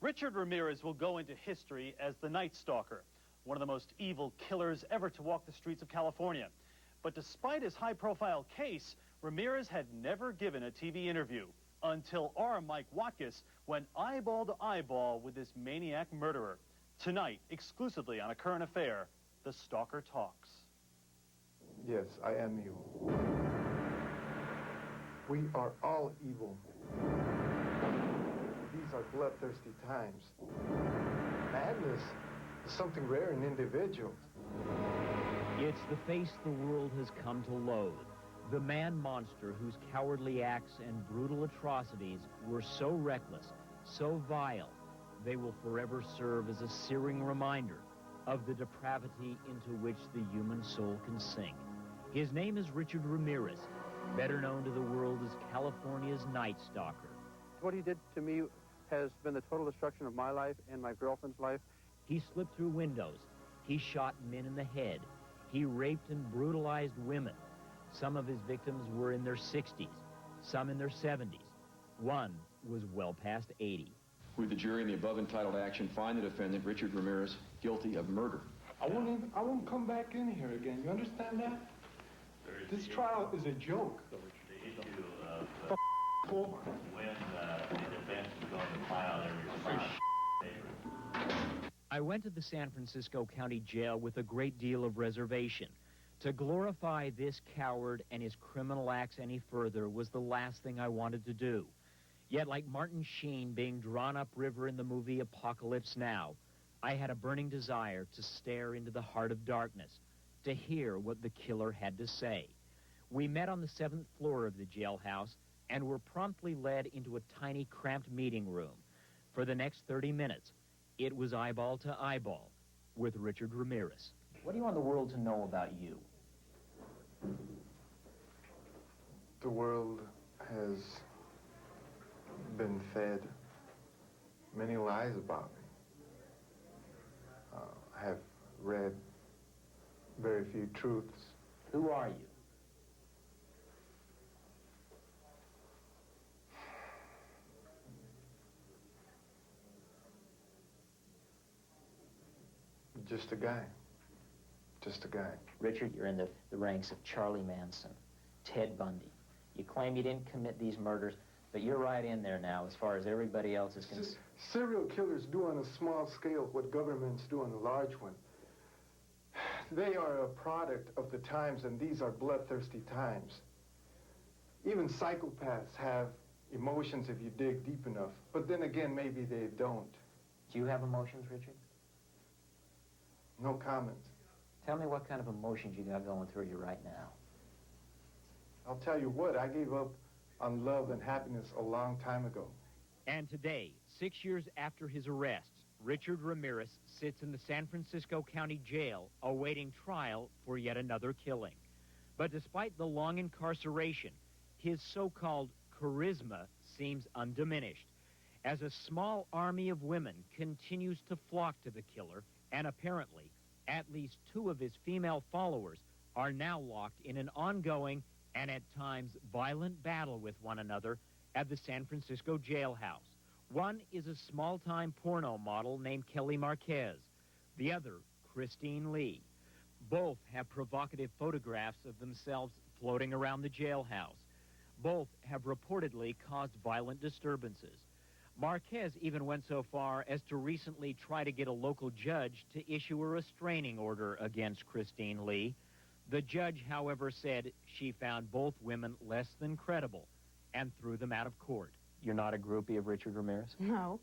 Richard Ramirez will go into history as the Night Stalker, one of the most evil killers ever to walk the streets of California. But despite his high-profile case, Ramirez had never given a TV interview until our Mike Watkiss went eyeball to eyeball with this maniac murderer. Tonight, exclusively on A Current Affair, The Stalker Talks. Yes, I am evil. We are all evil. These are bloodthirsty times. Madness is something rare in individuals. It's the face the world has come to loathe. The man-monster whose cowardly acts and brutal atrocities were so reckless, so vile, they will forever serve as a searing reminder of the depravity into which the human soul can sink. His name is Richard Ramirez, better known to the world as California's Night Stalker. What he did to me has been the total destruction of my life and my girlfriend's life. He slipped through windows. He shot men in the head. He raped and brutalized women. Some of his victims were in their 60s, some in their 70s. One was well past 80. We, the jury, in the above entitled action, find the defendant, Richard Ramirez, guilty of murder. I won't come back in here again. You understand that? This trial is a joke. The issue of when the defense is going to file their response. I went to the San Francisco County Jail with a great deal of reservation. To glorify this coward and his criminal acts any further was the last thing I wanted to do. Yet, like Martin Sheen being drawn upriver in the movie Apocalypse Now, I had a burning desire to stare into the heart of darkness, to hear what the killer had to say. We met on the 7th floor of the jailhouse and were promptly led into a tiny, cramped meeting room. For the next 30 minutes, it was eyeball to eyeball with Richard Ramirez. What do you want the world to know about you? The world has been fed many lies about me. I have read very few truths. Who are you? Just a guy. Just a guy. Richard, you're in the ranks of Charlie Manson, Ted Bundy. You claim you didn't commit these murders, but you're right in there now as far as everybody else is concerned. Serial killers do on a small scale what governments do on a large one. They are a product of the times, and these are bloodthirsty times. Even psychopaths have emotions if you dig deep enough, but then again, maybe they don't. Do you have emotions, Richard? No comment. Tell me what kind of emotions you got going through you right now. I'll tell you what, I gave up on love and happiness a long time ago. And today, 6 years after his arrests, Richard Ramirez sits in the San Francisco County Jail awaiting trial for yet another killing. But despite the long incarceration, his so-called charisma seems undiminished, as a small army of women continues to flock to the killer, and apparently, at least 2 of his female followers are now locked in an ongoing and at times violent battle with one another at the San Francisco jailhouse. One is a small-time porno model named Kelly Marquez. The other, Christine Lee. Both have provocative photographs of themselves floating around the jailhouse. Both have reportedly caused violent disturbances. Marquez even went so far as to recently try to get a local judge to issue a restraining order against Christine Lee. The judge, however, said she found both women less than credible and threw them out of court. You're not a groupie of Richard Ramirez? No.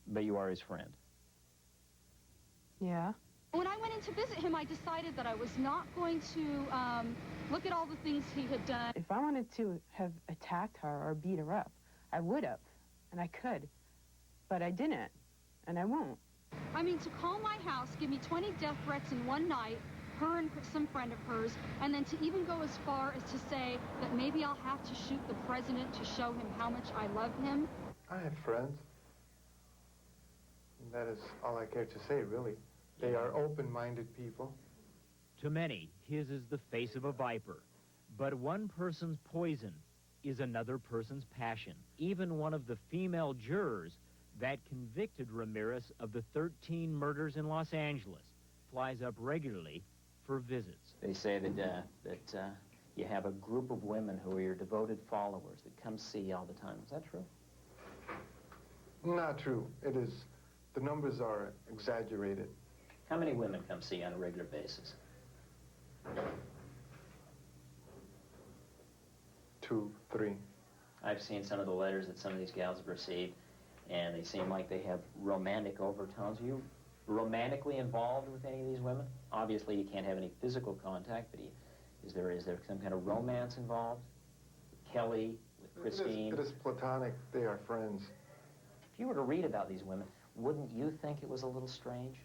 But you are his friend? Yeah. When I went in to visit him, I decided that I was not going to look at all the things he had done. If I wanted to have attacked her or beat her up, I would have, and I could. But I didn't, and I won't. I mean, to call my house, give me 20 death threats in one night, her and some friend of hers, and then to even go as far as to say that maybe I'll have to shoot the president to show him how much I love him. I have friends. And that is all I care to say, really. They are open-minded people. To many, his is the face of a viper. But one person's poison is another person's passion. Even one of the female jurors that convicted Ramirez of the 13 murders in Los Angeles, flies up regularly for visits. They say that you have a group of women who are your devoted followers that come see you all the time. Is that true? Not true. It is. The numbers are exaggerated. How many women come see you on a regular basis? 2, 3. I've seen some of the letters that some of these gals have received, and they seem like they have romantic overtones. Are you romantically involved with any of these women? Obviously, you can't have any physical contact, but is there some kind of romance involved? With Kelly, with Christine? It is platonic. They are friends. If you were to read about these women, wouldn't you think it was a little strange?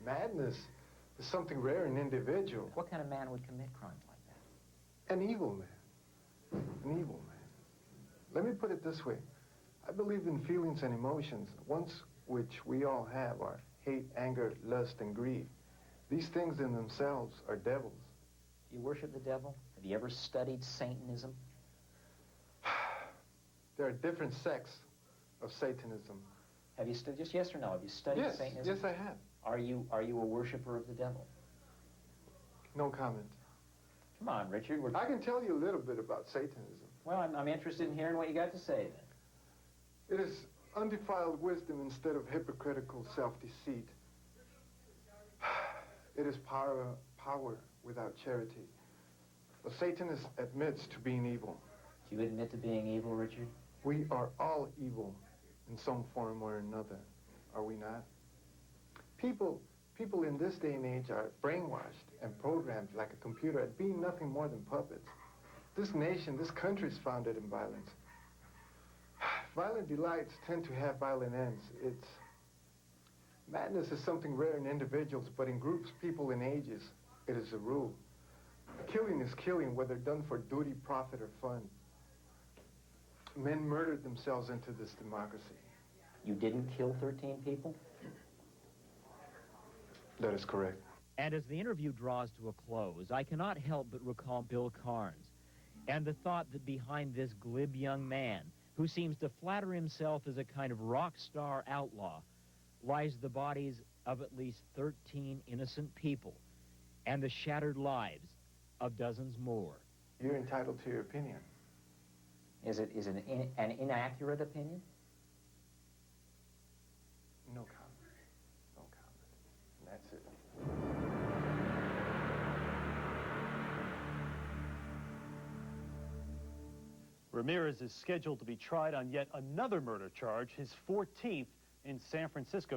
Madness is something rare in individuals. What kind of man would commit crimes like that? An evil man. An evil man. Let me put it this way. I believe in feelings and emotions, ones which we all have are hate, anger, lust, and greed. These things in themselves are devils. Do you worship the devil? Have you ever studied Satanism? There are different sects of Satanism. Have you studied, just yes or no, have you studied Satanism? Yes, I have. Are you a worshiper of the devil? No comment. Come on, Richard. I can tell you a little bit about Satanism. Well, I'm interested in hearing what you got to say then. It is undefiled wisdom instead of hypocritical self-deceit. It is power without charity. A Satanist admits to being evil. Do you admit to being evil, Richard? We are all evil in some form or another, are we not? People in this day and age are brainwashed and programmed like a computer at being nothing more than puppets. This nation, this country is founded in violence. Violent delights tend to have violent ends. Madness is something rare in individuals, but in groups, people, and ages, it is a rule. Killing is killing, whether done for duty, profit, or fun. Men murdered themselves into this democracy. You didn't kill 13 people? That is correct. And as the interview draws to a close, I cannot help but recall Bill Carnes and the thought that behind this glib young man, who seems to flatter himself as a kind of rock star outlaw, lies the bodies of at least 13 innocent people and the shattered lives of dozens more. You're entitled to your opinion. Is it an inaccurate opinion? No comment. No comment. And that's it. Ramirez is scheduled to be tried on yet another murder charge, his 14th in San Francisco.